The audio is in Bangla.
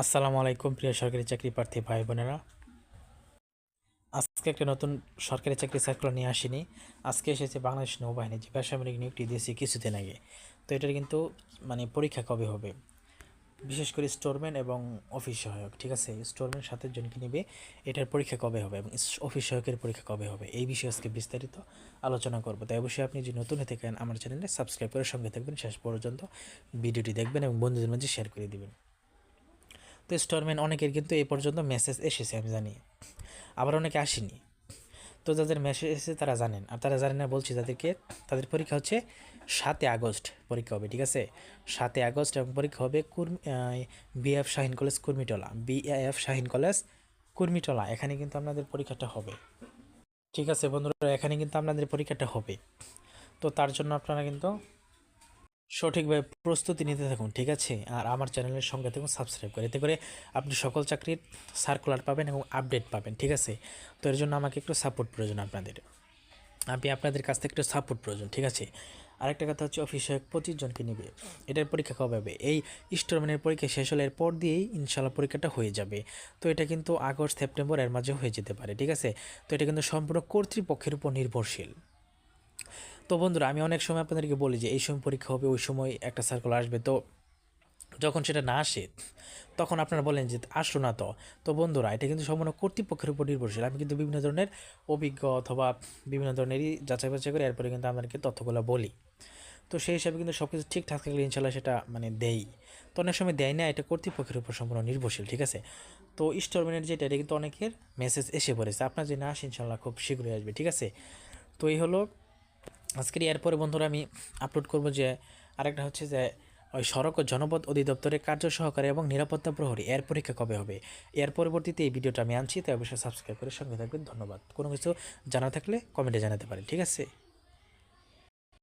আসসালামু আলাইকুম প্রিয় সরকারি চাকরি প্রার্থী ভাই বোনেরা। আজকে একটা নতুন সরকারি চাকরি সার্কুলার নিয়ে আসিনি। আজকে এসেছে বাংলাদেশ নৌবাহিনী যে বেসামরিক নিয়োগটি দিয়েছি কিছুদিন আগে। তো এটার কিন্তু পরীক্ষা কবে হবে, বিশেষ করে স্টোরম্যান এবং অফিস সহায়ক, ঠিক আছে? স্টোরম্যান 7 জনকে নেবে, এটার পরীক্ষা কবে হবে এবং অফিস সহায়কের পরীক্ষা কবে হবে এই বিষয়ে আজকে বিস্তারিত আলোচনা করবো। তাই অবশ্যই আপনি যদি নতুন হয়ে থাকেন আমার চ্যানেলে সাবস্ক্রাইব করে সঙ্গে থাকবেন, শেষ পর্যন্ত ভিডিওটি দেখবেন এবং বন্ধুদের মাঝে শেয়ার করে দিবেন। তো স্টোরম্যান অনেকের কিন্তু এই পর্যন্ত মেসেজ এসেছে আমি জানি, আবার অনেকে আসেনি। তো যাদের মেসেজ এসেছে তারা জানেন, আর তারা জানেন না বলছি যাদেরকে, তাদের পরীক্ষা হচ্ছে 7 আগস্ট পরীক্ষা হবে, ঠিক আছে? 7 আগস্ট এবং পরীক্ষা হবে BAF Shaheen college Kurmitola, BAF Shaheen college Kurmitola, এখানে কিন্তু আপনাদের পরীক্ষাটা হবে, ঠিক আছে বন্ধুরা? এখানে কিন্তু আপনাদের পরীক্ষাটা হবে। তো তার জন্য আপনারা কিন্তু সঠিকভাবে প্রস্তুতি নিতে থাকুন, ঠিক আছে? আর আমার চ্যানেলের সঙ্গে থাকুন, সাবস্ক্রাইব করে, এতে করে আপনি সকল চাকরির সার্কুলার পাবেন এবং আপডেট পাবেন, ঠিক আছে? তো এর জন্য আমাকে একটু সাপোর্ট প্রয়োজন আপনাদের, আপনাদের কাছ থেকে একটু সাপোর্ট প্রয়োজন, ঠিক আছে? আরেকটা কথা হচ্ছে অফিস সহায়ক 25 জনকে নেবে, এটার পরীক্ষা কবে হবে? এই স্টোরম্যানের পরীক্ষা শেষ হলে এর পর দিয়েই ইনশাল্লাহ পরীক্ষাটা হয়ে যাবে। তো এটা কিন্তু আগস্ট সেপ্টেম্বর এর মাঝে হয়ে যেতে পারে, ঠিক আছে? তো এটা কিন্তু সম্পূর্ণ কর্তৃপক্ষের উপর নির্ভরশীল। তো বন্ধুরা, আমি অনেক সময় আপনাদেরকে বলি যে এই সময় পরীক্ষা হবে, ওই সময় একটা সার্কুলার আসবে, তো যখন সেটা না আসে তখন আপনারা বলেন যে আসলো না। তো বন্ধুরা, এটা কিন্তু সম্পূর্ণ কর্তৃপক্ষের উপর নির্ভরশীল। আমি কিন্তু বিভিন্ন ধরনের অভিজ্ঞ অথবা বিভিন্ন ধরনেরই যাচাই বাছাই করে এরপরে কিন্তু আপনাদেরকে তথ্যগুলো বলি। তো সেই হিসাবে কিন্তু সব কিছু ঠিকঠাক থাকলে ইনশাল্লাহ সেটা দেই। তো অনেক সময় দেয় না, এটা কর্তৃপক্ষের উপর সম্পূর্ণ নির্ভরশীল, ঠিক আছে? তো স্টোরম্যানের যেটা, এটা কিন্তু অনেকের মেসেজ এসে পড়েছে, আপনার যে না আসে ইনশাল্লাহ খুব শীঘ্রই আসবে, ঠিক আছে? তো এই হলো আজকের। এরপরে বন্ধুরা আমি আপলোড করব যে আরেকটা হচ্ছে যে ওই সড়ক ও জনপথ অধিদপ্তরের কার্য সহকারী এবং নিরাপত্তা প্রহরী এর পরীক্ষা কবে হবে, এর পরবর্তীতে এই ভিডিওটা আমি আনছি, তাই অবশ্যই সাবস্ক্রাইব করে সঙ্গে থাকবেন। ধন্যবাদ। কোনো কিছু জানা থাকলে কমেন্টে জানাতে পারেন, ঠিক আছে?